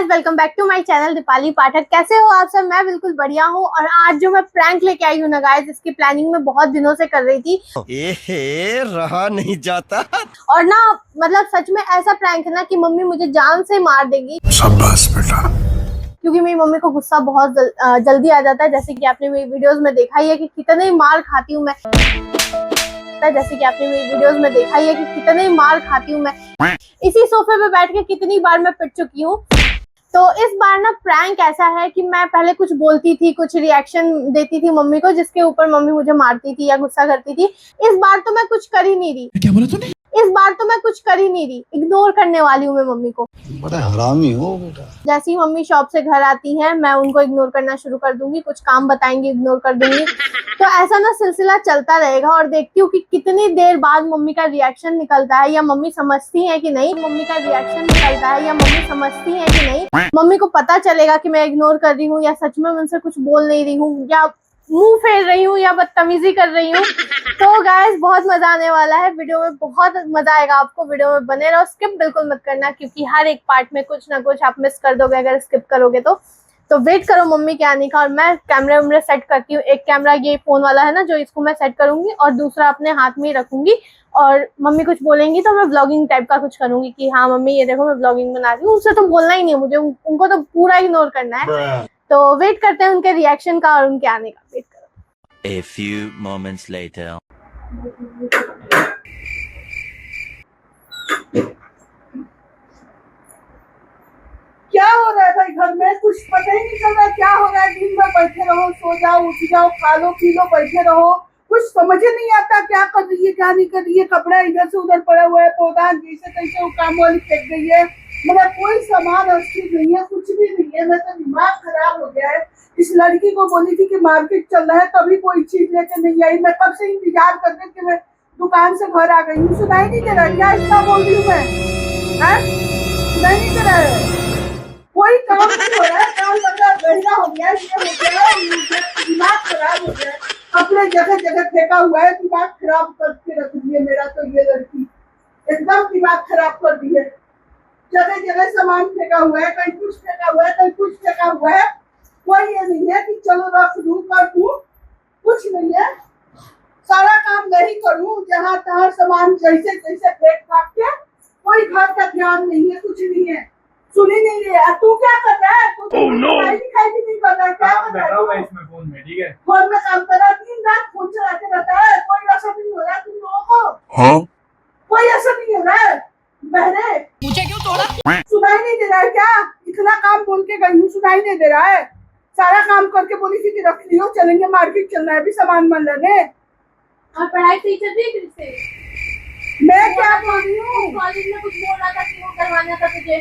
Guys, welcome back to my channel Deepali Pathak. कैसे हो आप सब? मैं बिल्कुल बढ़िया हूँ। और आज जो मैं प्रैंक लेके आई हूँ ना गाइस, इसकी प्लानिंग मैं बहुत दिनों से कर रही थी। रहा नहीं जाता। और ना मतलब सच में ऐसा प्रैंक है ना कि मम्मी मुझे जान से मार देगी। शाबाश बेटा। क्योंकि मेरी मम्मी को गुस्सा बहुत जल्दी आ जाता है। जैसे कि आपने मेरी वीडियोस में देखा ही है कि कितने मार खाती हूँ मैं। कितनी मार खाती हूँ मैं। इसी सोफे पे बैठ के कितनी बार मैं पिट चुकी हूँ। तो इस बार ना प्रैंक ऐसा है कि मैं पहले कुछ बोलती थी, कुछ रिएक्शन देती थी मम्मी को, जिसके ऊपर मम्मी मुझे मारती थी या गुस्सा करती थी। इस बार तो मैं कुछ कर ही नहीं रही। क्या बोला तूने? इग्नोर करने वाली हूँ मैं मम्मी को। बड़ा हरामी हो बेटा। जैसे ही मम्मी शॉप से घर आती है, मैं उनको इग्नोर करना शुरू कर दूंगी। कुछ काम बताएंगे, इग्नोर कर दूंगी। तो ऐसा ना सिलसिला चलता रहेगा। और देखती हूँ कि कितनी देर बाद मम्मी का रिएक्शन निकलता है, या मम्मी समझती है कि नहीं। मम्मी को पता चलेगा कि मैं इग्नोर कर रही हूँ, या सच में उनसे कुछ बोल नहीं रही हूँ, या मुंह फेर रही हूँ, या बदतमीजी कर रही हूँ। तो गाइस, बहुत मजा आने वाला है। वीडियो में बहुत मजा आएगा आपको। वीडियो में बने रहो, स्किप बिल्कुल मत करना, क्योंकि हर एक पार्ट में कुछ ना कुछ आप मिस कर दोगे अगर स्किप करोगे तो वेट करो मम्मी के आने का। और मैं कैमरे वैमरे सेट करती हूँ। एक कैमरा ये फोन वाला है ना, जो इसको मैं सेट करूंगी, और दूसरा अपने हाथ में ही रखूंगी। और मम्मी कुछ बोलेंगी तो मैं व्लॉगिंग टाइप का कुछ करूंगी कि हाँ मम्मी ये देखो मैं व्लॉगिंग बना रही हूँ। उनसे तो बोलना ही नहीं है मुझे, उनको तो पूरा इग्नोर करना है। तो वेट करते हैं उनके रिएक्शन का और उनके आने का। वेट करो। A few moments later. क्या हो रहा है भाई घर में? कुछ पता ही नहीं चल रहा क्या हो रहा है। दिन में बैठे रहो, सो जाओ, उठ जाओ, खा लो पी लो, बैठे रहो। कुछ समझ ही नहीं आता क्या कर रही है क्या नहीं कर रही है। कपड़ा इधर से उधर पड़ा हुआ है, पौधा जैसे तैसे वो काम वाली फेंक गई है। मेरा कोई सामान अस्थिर नहीं है, कुछ भी नहीं है। मेरा तो दिमाग खराब हो गया है। इस लड़की को बोली थी कि मार्केट चल रहा है, कभी कोई चीज लेके नहीं आई। मैं कब से इंतजार कर रही कि मैं दुकान से घर आ गई हूँ। सुनाई नहीं दे रहा क्या इतना बोल रही हूँ मैं? सुनाई नहीं दे रहा है, कोई काम नहीं हो रहा है। काम लग रहा गहरा हो गया, ये हो गया, दिमाग खराब हो गया। अपने जगह जगह फेंका हुआ है, दिमाग खराब करके रख दिए मेरा। तो ये लड़की एकदम दिमाग खराब कर दी है। जगह जगह सामान फेंका हुआ है, कहीं कुछ फेंका हुआ है, कहीं कुछ फेंका हुआ है। कोई ये नहीं है कि चलो रख दूं कर दूं, कुछ नहीं है। सारा काम नहीं करूं, जहाँ तहाँ सामान जैसे तैसे फेंक फाक के। कोई घर का ध्यान नहीं है, कुछ नहीं है। सुनी नहीं रही है। तू क्या कर रहा है? तू पढ़ाई लिखाई भी नहीं कर रहा है, क्या कर रहा है? इसमें फोन में ठीक है, फोन में काम कर रहा है, दिन रात फोन चलाते रहता है। कोई असर नहीं हो रहा है तुम लोगों को? हाँ? कोई असर नहीं हो रहा है? बहरे मुझे क्यों तोड़ा? सुनाई नहीं दे रहा है क्या? इतना काम बोल के गई हूँ, सुनाई नहीं दे रहा है? सारा काम करके बोली थी कि रख लियो, चलेंगे मार्केट चलना है, अभी सामान मन लेने। और पढ़ाई सही चल रही है फिर से? मैं क्या बोल रही हूँ? कॉलेज में कुछ बोल रहा था कि वो करवाना था तुझे,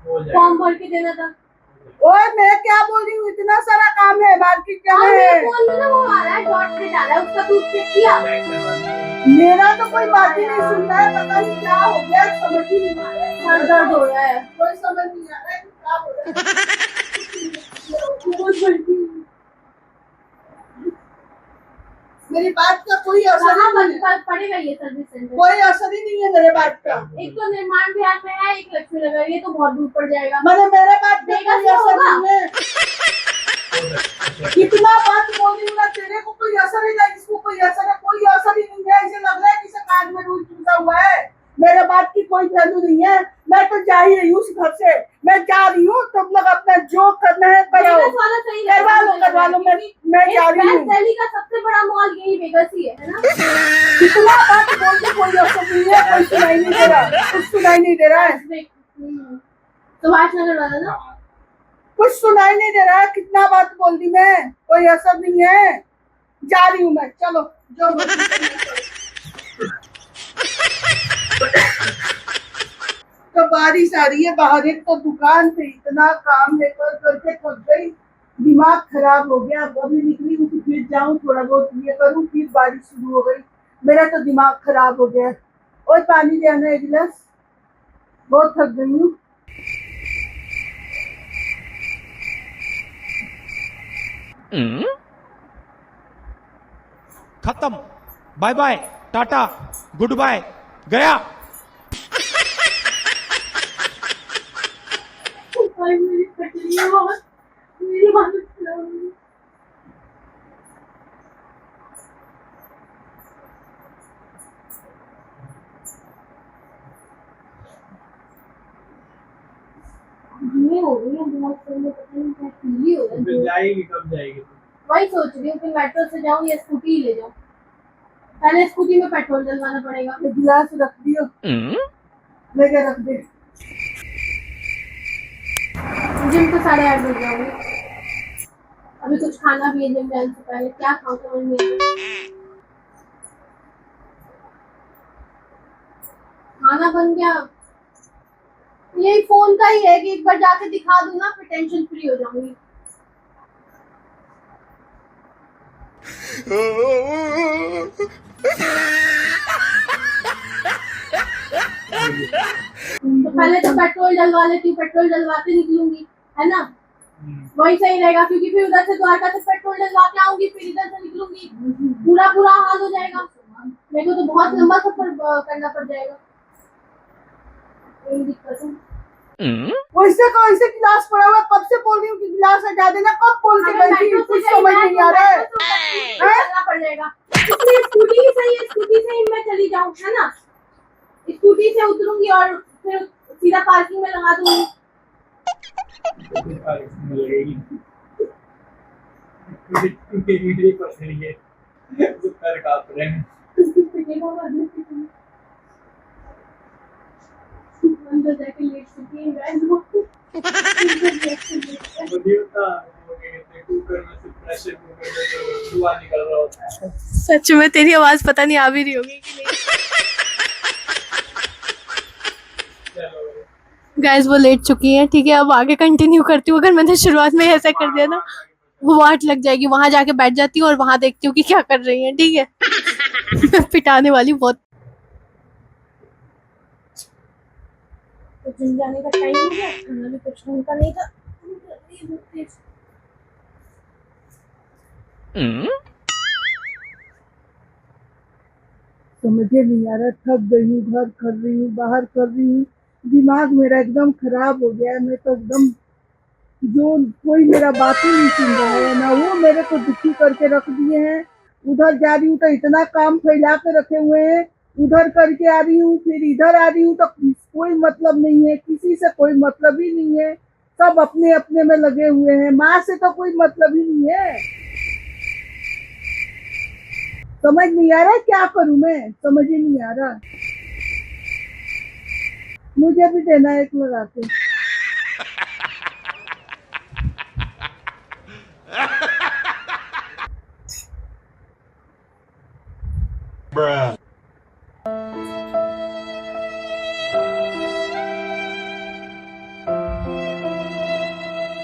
हो जाएगा। फॉर्म भर के देना था। ओए मैं क्या बोल रही हूँ, इतना सारा काम है, मार्केट जाना है। फोन में ना वो आ रहा है, डॉट पे डाला है, उसका तू चेक किया? मेरा तो कोई बात ही नहीं सुनता है। पता नहीं क्या हो गया, समझ ही नहीं आ रहा है। सर दर्द हो रहा है। कोई समझ नहीं आ रहा है कि क्या हो रहा है। मेरी बात का कोई असर ही नहीं है। पड़ेगा ये सर्विस सेंटर? कोई असर ही नहीं है मेरे बात का। एक तो निर्माण विभाग में है, एक लक्ष्मी नगर, ये तो बहुत दूर पड़ जाएगा। मैंने मेरे बात का देगा कोई क्या असर होगा? नहीं है। कितना बात बोल रही हूँ ना, तेरे को कोई असर ही नहीं, इसको कोई असर है, कोई असर ही नहीं है। ऐसे लग रहा है जैसे कान में रूल टूटा हुआ है। मेरे बात की कोई वैल्यू नहीं है। मैं तो जा ही रही हूँ उस घर से। मैं जा रही हूँ, तुम लोग अपना जो करना है करो, करवा लो। मैं जा रही हूँ। दिल्ली का सबसे बड़ा मॉल यही वेगस ही है ना? कितना बात बोल के कोई असर नहीं है, कोई सुनाई नहीं दे रहा, कुछ सुनाई नहीं दे रहा है। सुभाष नगर वाला ना? कुछ सुनाई नहीं दे रहा है। कितना बात बोल दी मैं, कोई असर नहीं है। जा रही हूँ मैं, चलो जो मर्जी करो। तो बारिश आ रही है बाहर, एक तो दुकान पे इतना काम लेकर करके थक गई, दिमाग खराब हो गया। अब अभी निकली हूँ कि फिर जाऊँ थोड़ा बहुत ये करूँ, फिर बारिश शुरू हो गई। मेरा तो दिमाग खराब हो गया। और पानी लेना एक गिलास, बहुत थक गई हूँ। खत्म, bye bye, tata, good bye, गया। भाई मेरी कटरी है बहुत, मेरी हालत खराब हो गई। ये हो गई है बहुत, पता नहीं क्या पीली हो रही है। जाएगी कब जाएगी? वही सोच रही हूँ कि मेट्रो से जाऊँ या स्कूटी ही ले जाऊँ। पहले स्कूटी में पेट्रोल डलवाना पड़ेगा। ये गिलास रख दियो, लेके रख दे। जिम तो 8:30 बज जाऊंगी। अभी कुछ खाना भी है जिम जाने से पहले, क्या खाऊं समझ नहीं आ रहा। खाना बन गया, यही फोन का ही है कि एक बार जाके दिखा दूं ना, फिर टेंशन फ्री हो जाऊंगी। तो पहले तो पेट्रोल डलवा लेती हूँ, पेट्रोल डलवा के निकलूंगी, है ना? वही सही रहेगा, क्योंकि फिर उधर से द्वारका से पेट्रोल डलवा के आऊंगी, फिर इधर से निकलूंगी, पूरा पूरा हाल हो जाएगा। मेरे को तो बहुत लंबा सफर करना पड़ जाएगा, यही दिक्कत है। वैसे का वैसे गिलास पड़ा हुआ, कब से बोल रही हूँ कि गिलास हटा देना, कब बोल के बैठी हूँ, कुछ समझ नहीं आ रहा है। चलना पड़ जाएगा, इसलिए स्कूटी ही सही है, स्कूटी से ही मैं चली जाऊँ, है ना? स्कूटी से उतरूंगी और फिर सीधा पार्किंग में लगा दूंगी। अंदर जाके लेट चुकी है गाइस वो। सच में तेरी आवाज पता नहीं आ भी रही होगी कि नहीं। गाइस वो लेट चुकी है, ठीक है? अब आगे कंटिन्यू करती हूँ। अगर मैंने शुरुआत में ऐसा कर दिया ना, वो वाट लग जाएगी, वहां जाके बैठ जाती हूँ और वहां देखती हूँ कि क्या कर रही है, ठीक है? मैं पिटाने वाली बहुत। तो जिम जाने का टाइम हो गया, खाना भी कुछ ढंग का नहीं था। समझे नहीं आ रहा, थक गई हूँ, घर कर रही हूँ, बाहर कर रही हूँ, दिमाग मेरा एकदम खराब हो गया है। मैं तो एकदम, जो कोई मेरा बात ही नहीं सुन रहा है ना, वो मेरे को दुखी करके रख दिए हैं। उधर जा रही हूँ तो इतना काम फैला के रखे हुए हैं, उधर करके आ रही हूँ, फिर इधर आ रही हूँ तो कोई मतलब नहीं है, किसी से कोई मतलब ही नहीं है, सब अपने अपने में लगे हुए हैं। माँ से तो कोई मतलब ही नहीं है। समझ नहीं आ रहा क्या करूं मैं, समझ ही नहीं आ रहा। मुझे भी देना एक लगा के।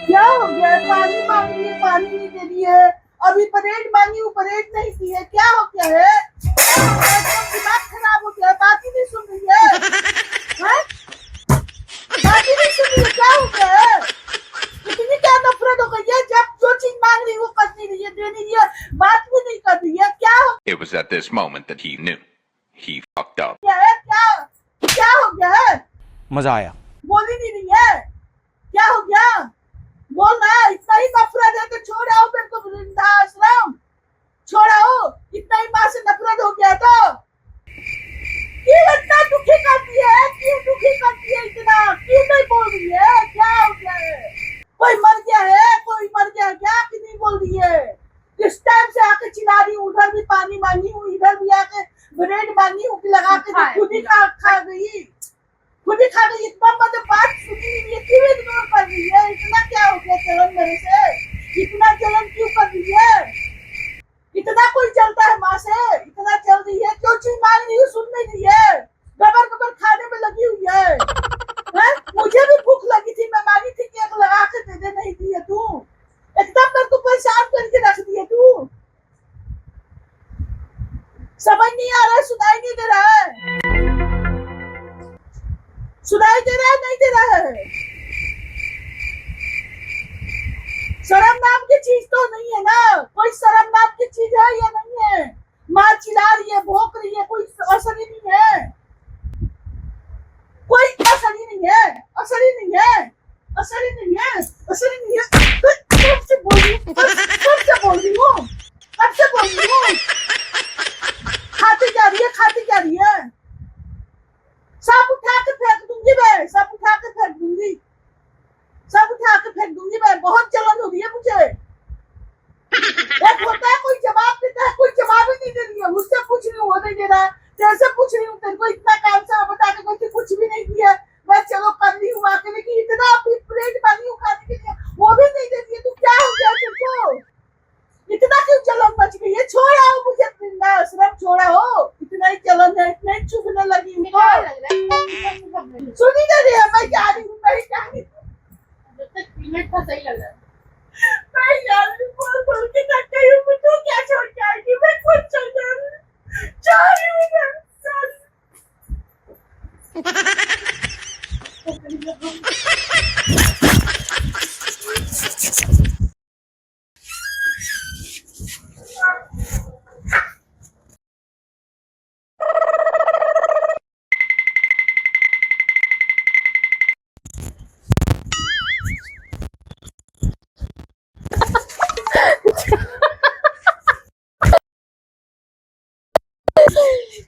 क्या हो गया? पानी मांग रही है, पानी नहीं दे रही है। अभी परेड मांगी हूँ, परेड नहीं की है। क्या हो गया है? क्या हो गया? एकदम दिमाग खराब हो गया है, बात ही नहीं सुन रही है, हैं? बात ही नहीं सुन रही है, क्या हो गया है? इतनी क्या नफरत हो गई है? जब जो चीज मांग रही है वो कर नहीं रही है, दे नहीं रही है, बात भी नहीं कर रही है। क्या हो It was at this moment that he knew. He fucked up. गया है? क्या हो गया है? मजा आया। बोल ही नहीं रही है, क्या हो गया? बोल ना, इतना ही नफरत है तो छोड़ आओ मेरे को वृद्धाश्रम, छोड़ आओ। इतना ही माँ से नफरत हो गया तो क्यों इतना दुखी करती है, क्यों दुखी करती है इतना, क्यों नहीं बोल रही है? क्या हो गया है? कोई मर गया है, कोई मर गया क्या कि नहीं बोल रही है? किस टाइम से आके चिल्ला रही हूँ, उधर भी पानी मांगी हूँ, इधर भी आके ब्रेड मांगी हूँ, लगा के तो खुद ही खा गई, खुद ही खा गई। इतना मतलब बात सुनी नहीं है, क्यों इग्नोर कर रही है? इतना क्या हो गया चलन मेरे से? इतना चलन क्यों कर रही है? इतना कोई चलता है माँ से? इतना चल रही है, क्यों चीज मांग रही है सुन नहीं रही है, गबर गबर खाने में लगी हुई है, हैं? मुझे भी भूख लगी थी, मैं मांगी थी कि एक लगा के दे, नहीं दी है तू। एकदम मेरे को परेशान करके रख दिए तू। समझ नहीं आ रहा है, सुनाई नहीं दे रहा है, सुनाई दे रहा है नहीं दे रहा है? शर्म नाम की चीज तो नहीं है ना, कोई शर्म नाम की चीज है या नहीं है? माँ चिल्ला रही है, भौंक रही है, कोई असर ही नहीं है, कोई असर ही नहीं है, असर ही नहीं है, असर ही नहीं असर नहीं है। कब से बोल रही हूँ, कब से बोल रही हूँ, कब से बोल रही हूँ। खाती जा रही है। सब उठा के फेंक दूंगी मैं, सब उठा के फेंक दूंगी, सब उठा के फेंक दूंगी मैं। बहुत जलन हो रही है मुझे। एक होता है कोई जवाब देता है, कोई जवाब ही नहीं दे रही है। मुझसे पूछ रही हूँ, वो नहीं दे रहा है। तेरे से पूछ रही हूँ, तेरे को इतना काम से बता के कोई कुछ भी नहीं दिया। मैं चलो कर रही हूँ आके, लेकिन इतना अपनी प्लेट बनी हूँ खाने के लिए, वो भी नहीं दे रही है। तू क्या हो गया तुमको? इतना क्यों जलन मच गई है? छोड़ा हो मुझे जिंदा, सिर्फ छोड़ा हो। इतना ही जलन है, इतना ही चुभने लगी मुझे। बेकार लग रहा है। सुनी नहीं रही है, मैं जा रही हूँ, मैं जा रही हूँ, जब तक पीनट था सही लग रहा है। मैं जा रही हूँ। बोल के थक गई हूँ मैं। तू क्या छोड़ के आएगी? मैं खुद चल जा रही हूँ, जा रही हूँ मैं, जा रही हूँ।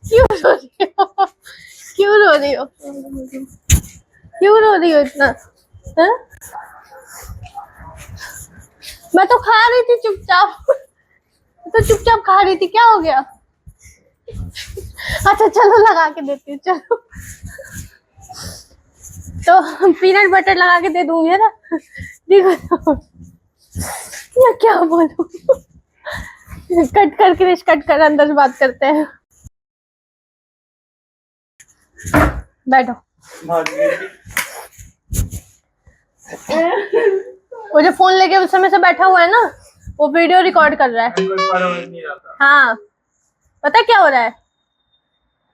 क्यों रो रही हो? क्यों रो रही हो? क्यों रो रही हो इतना? हाँ? मैं तो खा रही थी चुपचाप, तो चुपचाप खा रही थी, क्या हो गया? अच्छा चलो लगा के देती हूँ, चलो। तो पीनट बटर लगा के दे दूंगी, है ना? देखो या क्या बोलूं। कट कर क्रिश, कट कर, अंदर से बात करते हैं। बैठो। वो जो फोन लेके उस समय से बैठा हुआ है ना, वो वीडियो रिकॉर्ड कर रहा है। हाँ, पता क्या हो रहा है?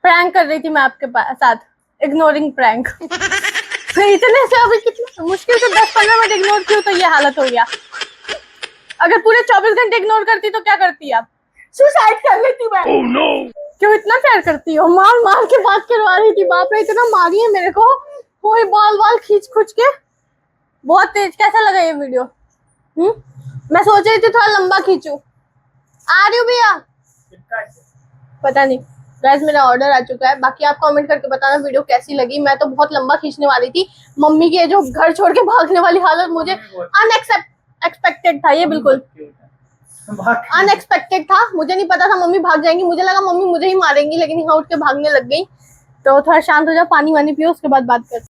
प्रैंक कर रही थी मैं आपके साथ, इग्नोरिंग प्रैंक। इतने से अभी कितना मुश्किल से 10-15 मिनट इग्नोर की तो ये हालत हो गया। अगर पूरे 24 घंटे इग्नोर करती तो क्या करती आप? सुसाइड कर लेती मैं। Oh no! क्यों इतना प्यार करती हो? मार मार के बात करवा रही थी, बाप रे इतना मारी है मेरे को, कोई बाल खींच के। बहुत तेज। कैसा लगा ये वीडियो? मैं सोच रही थी थोड़ा लंबा खींचूं। आ रही हूँ भैया। पता नहीं गाइस, मेरा ऑर्डर आ चुका है। बाकी आप कमेंट करके बताना वीडियो कैसी लगी। मैं तो बहुत लंबा खींचने वाली थी। मम्मी की जो घर छोड़ के भागने वाली हालत मुझे अनएक्सपेक्टेड था। ये बिल्कुल अनएक्सपेक्टेड था। मुझे नहीं पता था मम्मी भाग जाएंगी, मुझे लगा मम्मी मुझे ही मारेंगी, लेकिन यहाँ उठ के भागने लग गई। तो थोड़ा शांत हो जाओ, पानी वानी पियो, उसके बाद बात करते हैं।